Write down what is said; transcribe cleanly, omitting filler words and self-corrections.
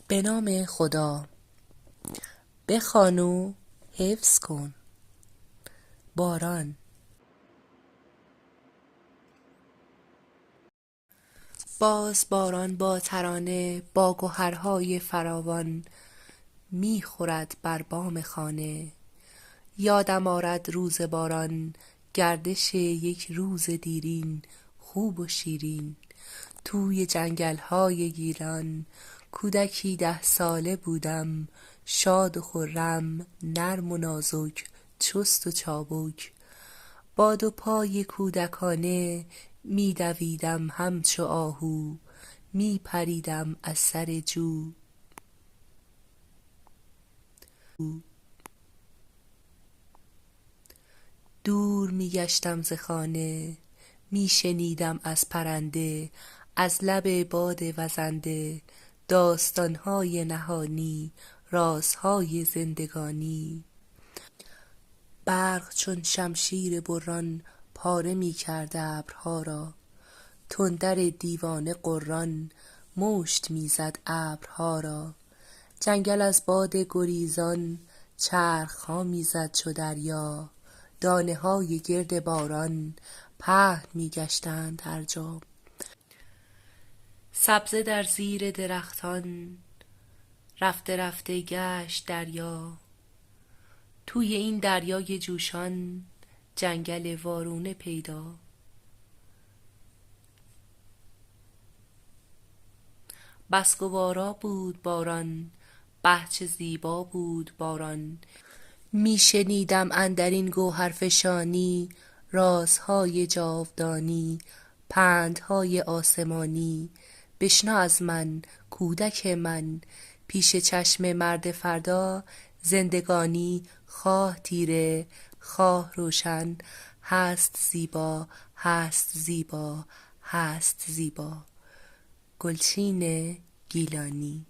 به نام خدا. بخوان و حفظ کن. باران. باز باران با ترانه، با گوهرهای فراوان میخورد بر بام خانه. یادم آرد روز باران، گردش یک روز دیرین، خوب و شیرین. توی جنگل‌های گیلان، کودکی 10 ساله بودم. شاد و خرم، نرم و نازک، چست و چابک. با 2 پای کودکانه میدویدم همچو آهو. میپریدم از سر جو. دور میگشتم ز خانه، میشنیدم از پرنده، از لب باد وزنده، داستانهای نهانی، رازهای زندگانی. برق چون شمشیر بران پاره میکرد ابرها را. تندر دیوانه غران مشت میزد ابرها را. جنگل از باد گریزان چرخها میزد چو دریا. دانه های گرد باران پهن میگشتند هر جا. سبزه در زیر درختان رفته رفته گشت دریا. توی این دریای جوشان جنگل وارونه پیدا. بس گوارا بود باران، چه زیبا بود باران. میشنیدم اندرین گوهرفشانی، رازهای جاودانی، پندهای آسمانی. بشنو از من کودک من، پیش چشم مرد فردا. زندگانی خواه تیره خواه روشن، هست زیبا هست زیبا هست زیبا. گلچین گیلانی.